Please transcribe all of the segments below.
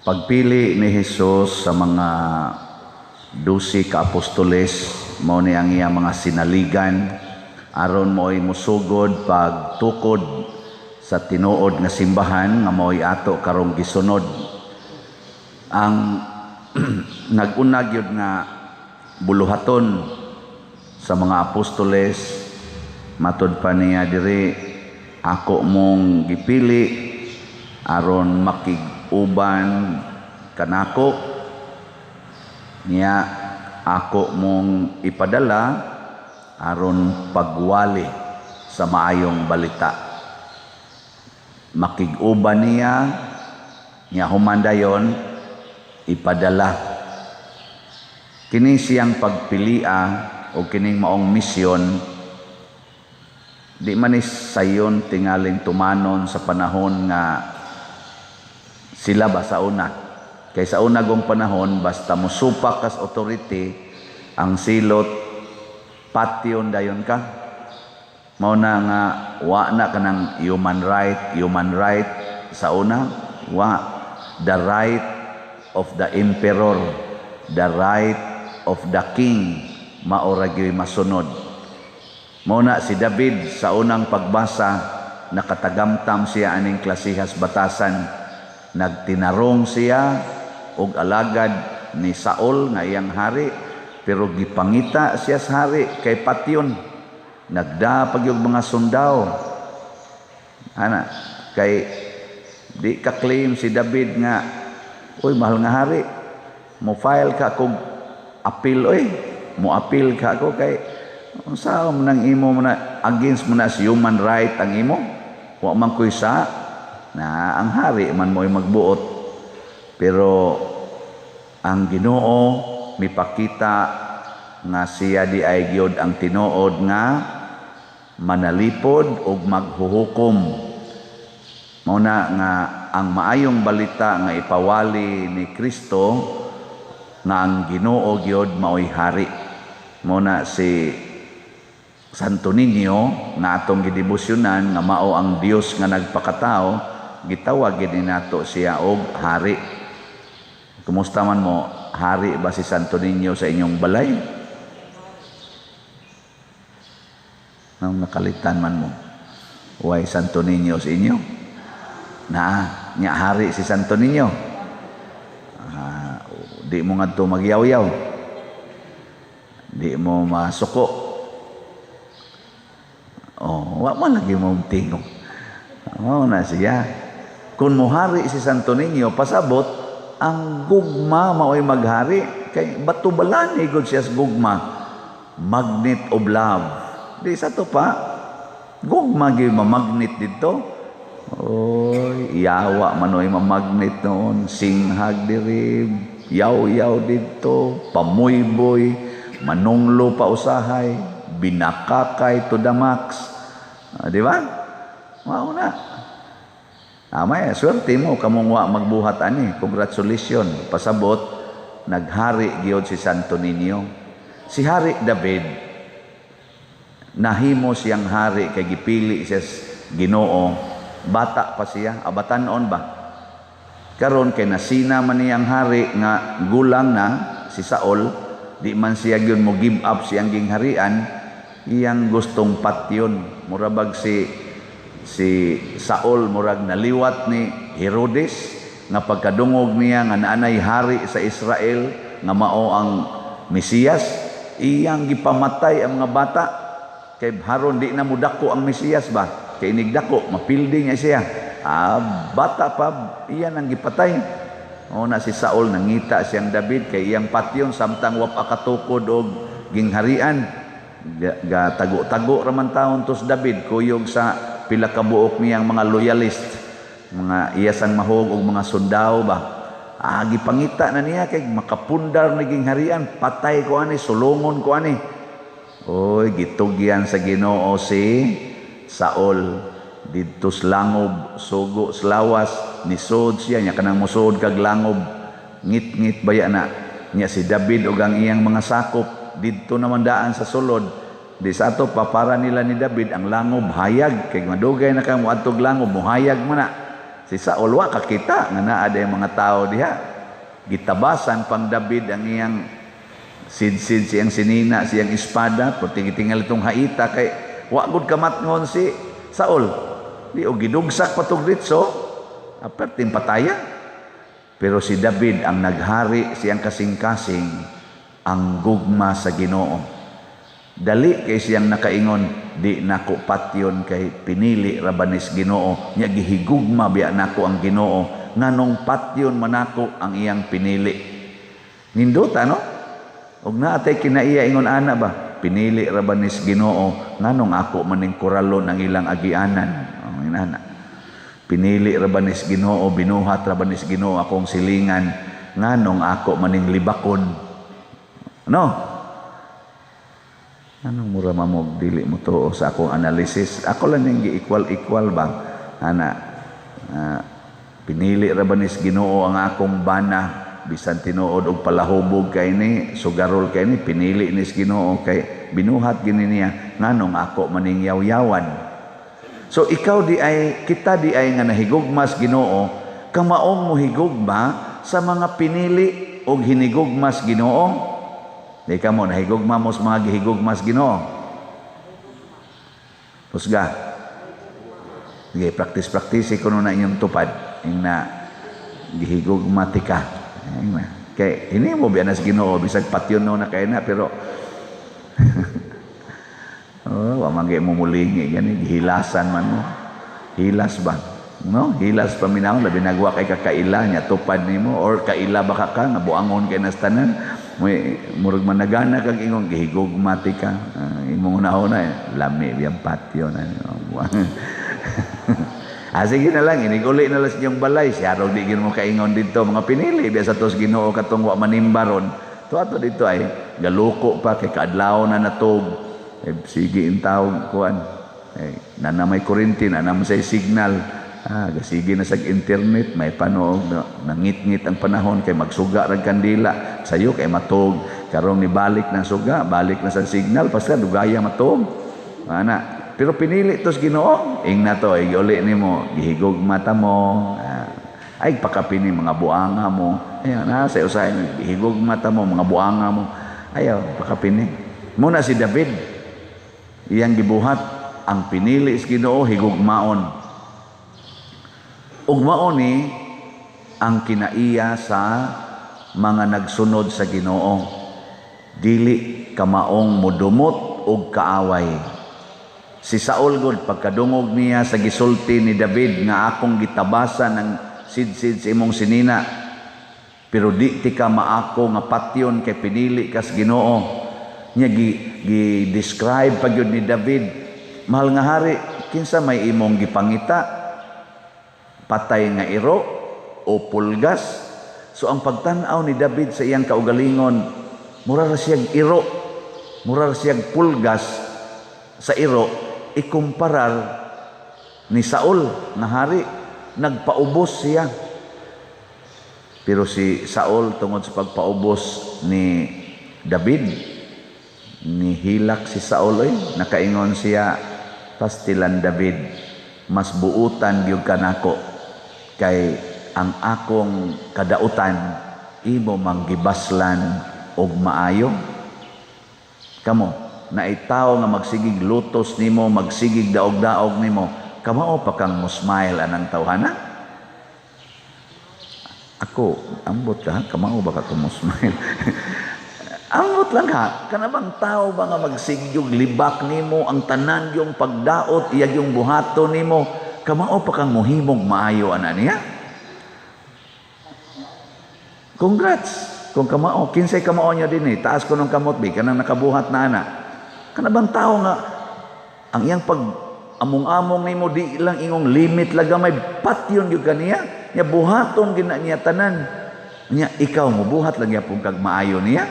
Pagpili ni Jesus sa mga 12 ka apostoles, mao ni ang iyang mga sinaligan aron mo'y musugod pagtukod sa tinuod nga simbahan nga mo'y ato karong gisunod. Ang nag-unag yun nga buluhaton sa mga apostoles, matud pa niya diri, ako mong gipili aron makig-uban kanako, niya ako mong ipadala aron pagwali sa maayong balita. Makig-uban niya humandayon ipadala. Kini siyang pagpilia o kining maong misyon, di man sayon tingaling tumanon sa panahon nga sila ba sa una. Kay sa una gong panahon, basta musupak kas authority, ang silot, patyon dayon ka. Mao na nga, wa na ka ng human right sa una, wa. The right of the emperor, the right of the king, maoragyo'y masunod. Mao na si David sa unang pagbasa, nakatagamtam siya aning klasihas batasan, nagtinarong siya og alagad ni Saul nga iyang hari, pero gipangita siya sa hari kay patyon. Nagdapag yung mga sundao. Ana, kay di ka claim si David nga, uy, mahal nga hari, mo file ka kung appeal, uy, mo appeal ka ako kay saan mo nang imo mo na against mo na si human right ang imo, wa man ko'y sa na ang hari man mo'y magbuot. Pero ang Ginoo mipakita nga siya di ay gyud ang tinuod nga manalipod ug maghuhukom. Mao na nga ang maayong balita nga ipawali ni Kristo nga ang Ginoo gyud mao'y hari. Mao na si Santo Niño nga atong gidebosyonan nga mao ang Dios nga nagpakatao, gitawag gid nato siya og hari. Kumusta man mo, hari ba si Santo Niño sa inyong balay? Nang nakalitan man mo, why Santo Niño sa inyo? Niya hari si Santo Niño. Di mo nga ito magyaw-yaw. Di mo masuko. Wa man lagi mo tingog. Na siya. Kung muhari si Santo Niño, pasabot, ang gugma mao'y maghari. Kay batubalan igod siya sa gugma. Magnet of love. Di sa to pa. Gugma gyud mamagnet dito. Oy, yawa manoy mamagnet noon. Singhag diri, yaw-yaw dito, pamuyboy, manunglo pa usahay, binakakay to the max. Di ba? Mao na. Amay, swerte mo kamong wa magbuhat ani. Congratulations. Pasabot, naghari gyud si Santo Niño. Si Hari David, nahimo siyang hari kay gipili siya Ginoo. Bata pa siya, abatanon ba? Karon kay nasina man niyang hari nga gulang na si Saul, di man siya gyud mo give up siyang gingharian, iyang gustong patyon. Murabag si Saul murag naliwat ni Herodes nga pagkadungog niya nga naanay hari sa Israel nga mao ang Mesiyas, iyang gipamatay ang mga bata kay haron di na mudako ang Mesiyas ba, kay inigdako mapildi niya siya. Bata pa iyan ang gipatay. Na si Saul nangita siyang David kay iyang patyon samtang wa pa katukod og gingharian, tago-tago raman taon tos David kuyog sa pila ka buok niyang mga loyalist, mga iyasang mahog og mga sundao ba. Gipangita na niya kay makapundar na gingharian, patay ko ani, sulungon ko ani. Oy, gitugyan sa Ginoo si Saul didto sa langob, sugo sa lawas, nisod siya nya kanang musod kag langob, ngit-ngit baya na niya si David ug ang iyang mga sakop didto naman daan sa sulod. Di sa ato papara nila ni David ang langob hayag kay madugay na kang muadtog langob muhayag man na. Si Saul wa kakita nga naa day mga tao diha. Gitabasan pang David ang iyang sid-sid siyang sinina, siyang espada, puting-tingal itong haita kay wa gud kamatngon si Saul. Di og gidugsak patog ditso, aperting pataya. Pero si David ang naghari, siyang kasing-kasing ang gugma sa Ginoo. Dali kay siyang nakaingon, di nako patyon kay pinili rabanis Ginoo, nya gihigugma biya nako ang Ginoo, nganong patyon manako ang iyang pinili. Nindot ano? Og naatay kinaiya ingon ana ba? Pinili rabanis Ginoo, nganong ako maning kuralon ang ilang agianan. Oh, inana. Pinili rabanis Ginoo, binuhat rabanis Ginoo akong silingan, nganong ako maning libakon. No? Anong mura mamog dili mo to sa akong analysis? Ako lang yung equal ba? Ana, pinili rabanis Ginoo ang akong bana, bisan tinuod og palahubog kay ni, sugarol kay ni, pinili nis Ginoo kay binuhat gini niya, nganong ako maning yaw-yawan. So ikaw di ay, kita di ay nga nahigugmas Ginoo, kamaong mo higugma sa mga pinili og hinigugmas Ginoo. Di ka mo, nahigugma mo sa mga gihigugmas Ginoo. Husga. Sige, practice ko na inyong tupad. Yung na gihigugma tika. Kaya, hindi mo biya na sa Ginoo, bisag patyon no na kayo na, pero wamagay mo mulingi, gani, gihilasan man mo. Hilas ba? No? Hilas pa minahon, labi nagwa kay kakaila niya, tupad ni mo, or kaila baka ka, nabuangon kay nastanan, murag managana kag ingong gihigugmati ka, imong una-una, lami, biyang patyo na. Sige na lang, iniguli na lang sa iyong balay, siya raw di mo kaingon dito, mga pinili, biya sa tos Ginoo katong wa manimbaron. Ato dito ay, galuko pa, kay kaadlaw na natog, sige in tawag kuan, nanamay kurinti, nanamay sa signal, sige na sa internet, may panoog, nangit-ngit ang panahon, kay magsuga rag kandila, sayo kay matog, karong ni balik ng suga, balik na sa signal, basta dugaya matog. Ana, pero pinili tos Ginoo, ing na to, uli ni mo, gihigog mata mo, ay pakapini mga buanga mo, ayan, sa usahin, gihigog mata mo, mga buanga mo, ayaw, pakapini. Muna si David, iyang gibuhat, ang pinili is Ginoo, higugmaon. Ugmaon ni ang kinaiya sa mga nagsunod sa Ginoo, dili kamaong mudumot og kaaway. Si Saul gud pagkadungog niya sa gisulti ni David nga akong gitabasan ng sid-sid sa imong sinina, pero di ti ka maako nga patyon kay pinili kas Ginoo. Nya gi-describe pa gyud ni David, mahal nga hari, kinsa may imong gipangita, patay nga iro o pulgas. So ang pagtan-aw ni David sa iyang kaugalingon, mura ra siyang iro, mura ra siyang pulgas sa iro, ikumparar ni Saul na hari, nagpaubos siya. Pero si Saul tungod sa pagpaubos ni David, ni hilak si Saul, nakaingon siya, pastilan David, mas buutan gyud kanako kay ang akong kadautan imo manggibaslan og maayo. Kamo naitaw nga magsigig lutos nimo, magsigig daog-daog nimo, kamao pa kang musmile anang tawhana? Ako, ambot ka, kamao ba ka musmile? Ambot lang ha, kanabang tao ba nga magsigig yung libak nimo, ang tanan yung pagdaot, iyag yung buhato nimo, kamao pa kang muhimog maayo ana niya? Congrats! Kung kamao, kinsay kamao niya din taas ko ng kamot bi, kanang nakabuhat na ana. Kanabang tao nga, ang iyang pag among-among nimo di lang ingong limit laga may patyon yung kaniya, niya buhaton gina niya tanan. Niya, ikaw mo buhat lang yapong kag maayo niya.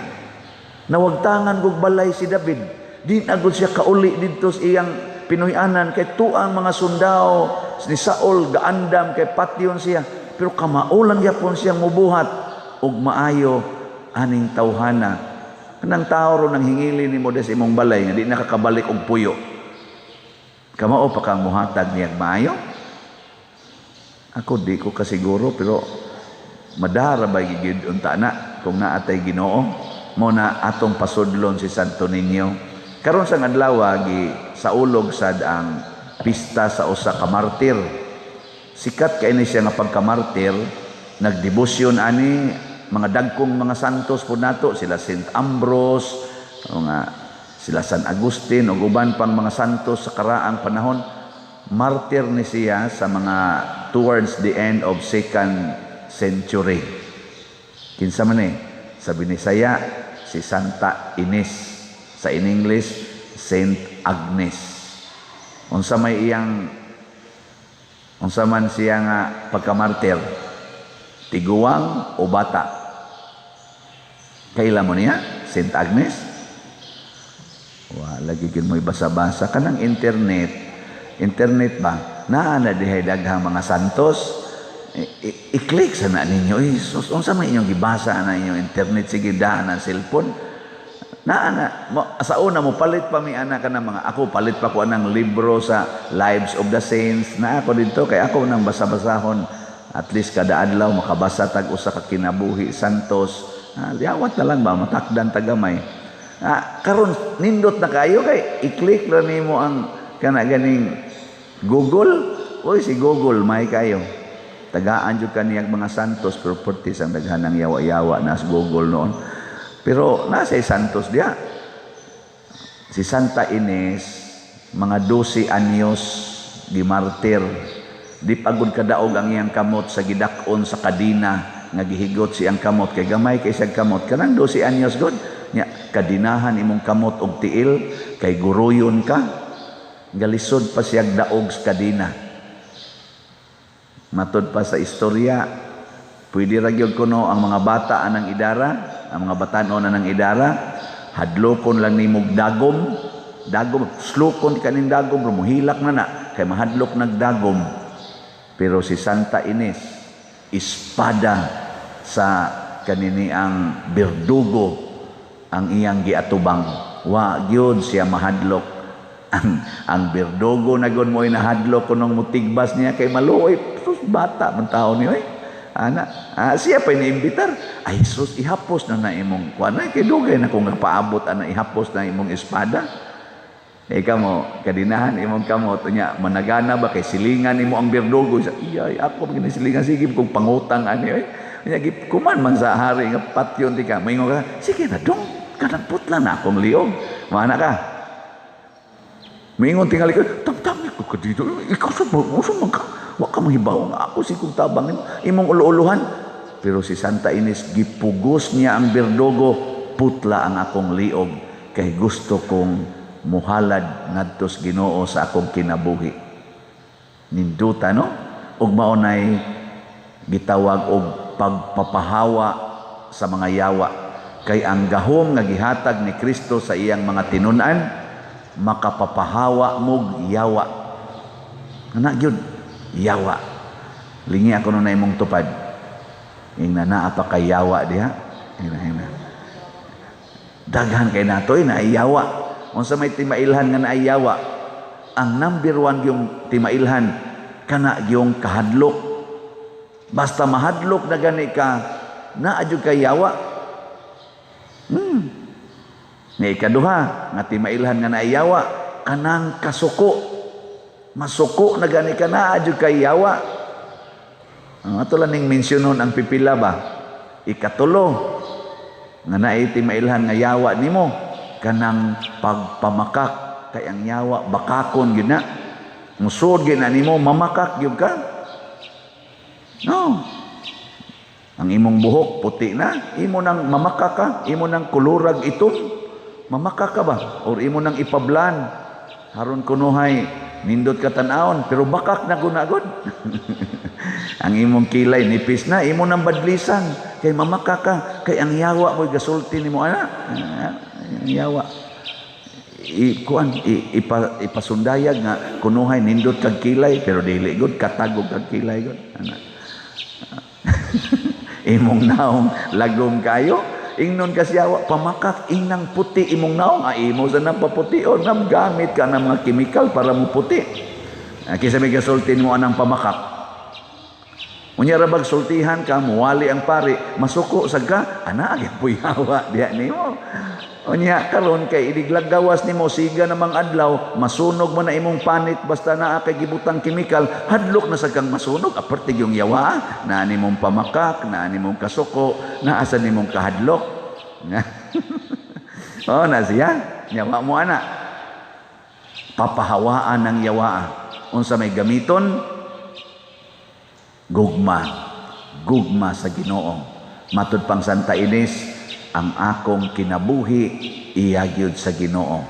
Nawagtangan gug balay si David, di agud siya kauli dito sa iyang pinuy-anan, kay tuang mga sundao ni Saul gaandam kay patyon siya, pero kamao lang yapon siyang mubuhat og maayo aning tawhana. Kanang tao ro nang hingili ni mo des imong balay nga di nakakabalik og puyo, kamao pa kang muhatag niyang maayo? Ako di ko kasiguro, pero madara ba gid unta na kung naatay Ginoo mo na atong pasudlon si Santo Niño. Karon sa adlaw gi sa ulog sad ang pista sa usa ka martir. Sikat kay ni siya nga pagkamartir, nagdebosyon ani mga dagkong mga santos po nato, sila Saint Ambrose, mga sila San Agustin ug uban pang mga santos sa karaang panahon. Martir ni siya sa mga towards the end of 2nd century. Kinsa man sa Binisaya si Santa Ines, sa in English Saint Agnes. Unsa man siya nga pagkamartir, tiguang o bata? Kaila mo niya Saint Agnes? Wala gigil mo ibasa-basa kanang internet ba naa na dihay daghang mga santos. I-click sana ninyo unsa man inyong gibasa na inyong internet, sige daan ang cellphone na sa una mo palit pa mi ana ka ng mga ako palit pa ko anang libro sa Lives of the Saints na ako dito kay ako nang basa-basahon at least kada adlaw makabasa tag usa ka kinabuhi santos. Liyawat na lang ba matakdan tagamay. Karon nindot na kayo kay i-click lang nimo ang kana ganing Google. Oy si Google may kayo tagaan jud kaniyang mga santos properties ang daghanang yawa-yawa na sa Google noon. Pero nasa santos dia. Si Santa Ines, mga 12 anyos di martir. Di pagod kadaog ang iyang kamot sa gidakon sa kadina nga gihigot siyang kamot kay gamay kay siyang kamot. Kanang 12 anyos god nya kadinahan imong kamot og tiil kay guruyon ka. Galisod pa siyang daog sa kadina. Matod pa sa istorya, pwede ra gyud kuno ang mga bata anang idara, ang mga batanon anang idara, hadlokon lang nimog dagom, slukon kaning dagom, rumuhilak na kay mahadlok nagdagom. Pero si Santa Ines, espada sa kanini ang berdugo ang iyang giatubang. Wa gyud siya mahadlok. Ang berdugo na gon mo inahadlok kunong mutigbas niya kay maluoy bata man tao niyo siya pa iniimbitar ay sus ihapos na imong kuan kay dugay na kung paabot ana ihapos na imong espada kamo kadinahan imong kamot nya managana ba kay silingan nimo ang berdugo iyay ako pag silingan sige kung pangutang ani nya kuman man sa hari nga patyon di ka maingon ka sige na dong kanang putla na akong liog mana ka mingon tingali ko, tamtami ko ka dito. Ikaw sa mga wak ka mahibaw nga ako si kong tabangin. Imong ulo-uluhan. Pero si Santa Ines, gipugos niya ang berdugo, putla ang akong liog. Kay gusto kong muhalad ngadtos Ginoo sa akong kinabuhi. Ninduta, no? Ug maunay gitawag og pagpapahawa sa mga yawa. Kay ang gahom nga gihatag ni Kristo sa iyang mga tinunan, makapapahawa mog yawa. Ana gyud yawa. Lingi ako na imong tupad. Ingna naa pa kay yawa diha. Hina. Daghan kay natoy na yawa. Unsa may timailhan nga na yawa? Ang number 1 yung timailhan kana yung kahadlok. Basta mahadlok na gani ka, naa jud kay yawa. Ni ikaduha nga timailhan nga naiyawa kanang kasuko. Masuko na gani ka na adyo kay yawa. Ato lang ning mensyonon ang pipila ba. Ikatulo nga naay timailhan nga yawa nimo kanang pagpamakak kay ang yawa bakakon gyud na. Musud gyud na nimo mamakak gyud ka. No. Ang imong buhok puti na, imo nang mamakak ka, imo nang kulurag itom. Mamaka ka ba? Or imo nang ipablan. Haron kunuhay, nindot ka tan-aon, pero bakak na gunagod. Ang imong kilay, nipis na, imo nang badlisan. Kay mamaka ka, kay ang yawa mo'y gasulti ni mo, ana. Ang yawa. Ipasundayag nga, kunuhay, nindot kag kilay, pero dili god, katagog kag kilay god. Ana. Imong naong lagom kayo, ingnon kasyawa pamakak inang puti imong naong imo sa nang papution nam gamit ka ng mga chemical para mo puti. Kisa may gasultin mo anang pamakak. Unya rabag sultihan ka, muwali ang pari, masuko sa ka, ana agad puyawa diya nimo. Unya karon kay idiglag gawas nimo siga namang adlaw, masunog man na imong panit basta naa kay gibutang chemical, hadlok na sa kang masunog aparte yung yawa, naa nimong pamakak, naa nimong kasuko, naa sa nimong kahadlok. Oh, na siya, yawa mo ana. Papahawaan ng yawa. Unsa may gamiton? Gugma sa Ginoo. Matud pang Santa Ines, ang akong kinabuhi iyagyud sa Ginoo.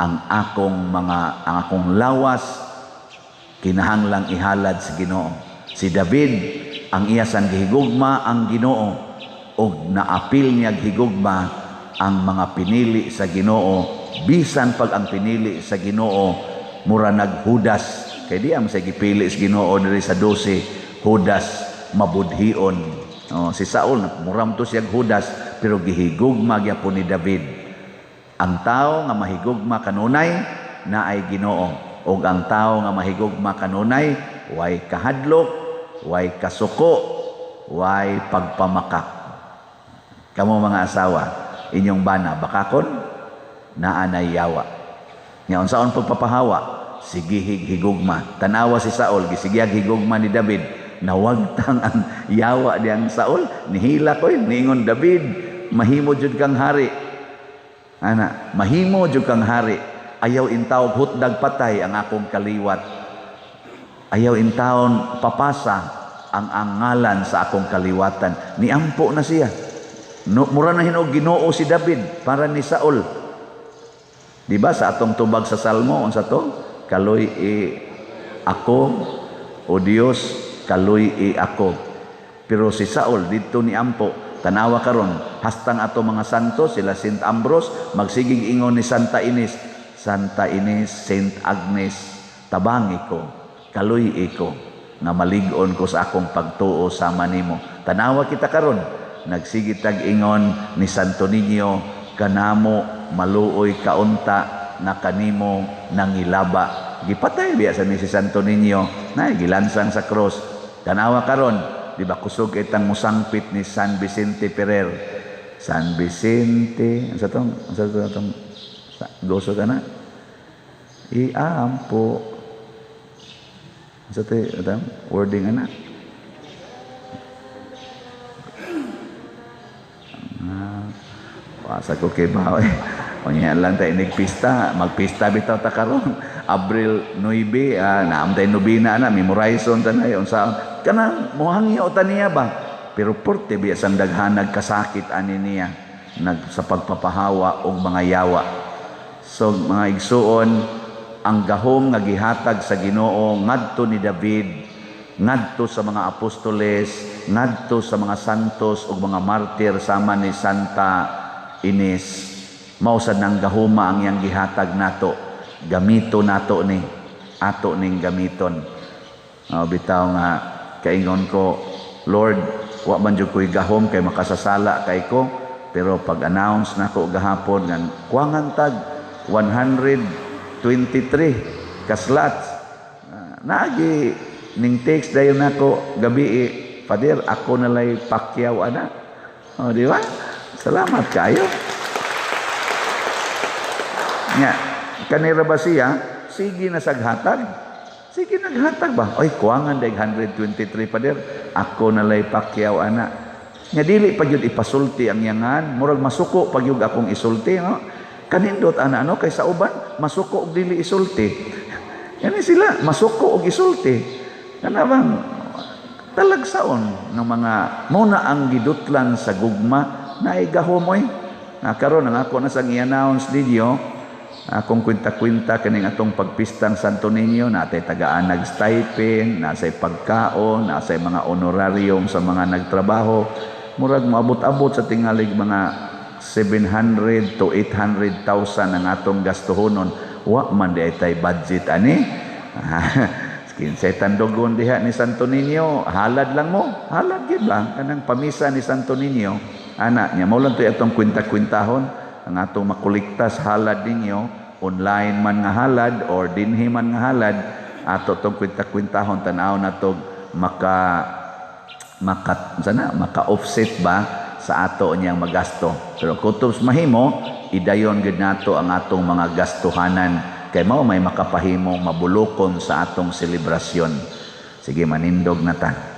Ang akong lawas kinahanglang ihalad sa Ginoo. Si David, ang iya sang gihigugma ang Ginoo og naapil niya gihigugma ang mga pinili sa Ginoo. Bisan pag ang pinili sa Ginoo mura naghudas. Kaya di ang sa gipili sa Ginoo diri sa 12, Judas mabudhion. Si Saul muram to siya Judas pero gihigugma gyapon ni David. Ang tao nga mahigugma kanunay naay Ginoo, ug ang tao nga mahigugma kanunay way kahadlok, way kasuko, way pagpamakak. Kamo mga asawa, inyong bana bakakon naa nay yawa. Nya unsaon pagpapahawa? Sige higugma. Tanawa si Saul, gisigyag higugma ni David. Nawagtang ang yawa diyang Saul. Nihila ko ningon David, mahimo jud kang hari. Ana, mahimo jud kang hari. Ayaw intawag hutdag patay ang akong kaliwat. Ayaw intawon papasa ang angalan sa akong kaliwatan. Niampo na siya. Mura na hinog Ginoo si David para ni Saul. Diba sa atong tubag sa Salmo, unsa to? Kaloy ako, o Dios, kaloy ako. Pero si Saul dito ni ampo, tanawa karon, hastang ato mga santo, sila Saint Ambrose, magsigig ingon ni Santa Ines, Santa Ines, Saint Agnes, tabangi ko, kaloy ko, nga malig-on ko sa akong pagtuo sama nimo. Tanawa kita karon, nagsigig tag ingon ni Santo Niño, kanamo maluoy kaunta na kanimo nangilaba. Gipatay biya sa ni si Santo Niño na gilansang sa cross. Tanawa karon, di ba kusog itang musangpit ni San Vicente Ferrer. San Vicente, sa tong goso ka na? Iampo. Sa to wording ana. Pasa ko kay baoy. Onya lang tayo nagpista, magpista bitaw ta karon. Abril 9, naam tayo nobina na, memorizon ta na yun. Kanang muhangyo ta niya ba? Pero porte biya sang daghanag kasakit ani niya sa pagpapahawa og mga yawa. So mga igsuon, ang gahom nga gihatag sa Ginoo ngadto ni David, ngadto sa mga apostoles, ngadto sa mga santos ug mga martir sama ni Santa Ines. Mausad ng gahuma ang iyang gihatag nato, gamito nato ni ato ning gamiton. Bitaw nga kaingon ko, Lord, wa man jud ko'y gahom kay makasasala kay ko, pero pag-announce nako gahapon nga kuwangan tag 123 kaslats. Naagi ning text dayon nako gabi, Pader, ako nalay pakyaw ana. Di ba? Salamat kayo. Nga, kanira ba siya? Sige na saghatag. Sige naghatag ba? Oy, kuwangan daig 123 Pader. Ako nalay pakyaw ana. Nga dili pa gyud ipasulti ang yangan, murag masuko pag yung akong isulti, no? Kanindot ana kay sa uban masuko og dili isulti. Yani sila masuko og isulti. Kana bang talagsaon ng mga muna ang gidutlan sa gugma na igahomoy. Karon ang ako na sang i-announce ninyo, akong kwinta-kwinta kaning atong pagpistang Santo Niño, natay tagaan stipend, nasay pagkaon, nasay mga honorarium sa mga nagtrabaho. Murag moabot-abot sa tingalig mga 700 to 800,000 ang atong gastuhonon. Wa man di tay budget ani. Kinsay tandogon diha ni Santo Niño, halad lang mo. Halad gid lang kanang pamisa ni Santo Niño. Ana nya mao lang toy atong kwinta-kwintahon. Ang atong makuliktas halad ninyo, online man nga halad or dinhi man nga halad, ato tong kwinta-kwintahon tanaw na tog maka-offset ba sa ato niyang magasto. Pero kutubs mahimo, idayon gid nato ang atong mga gastuhanan kay mao may makapahimong mabulokon sa atong selebrasyon. Sige, manindog na ta.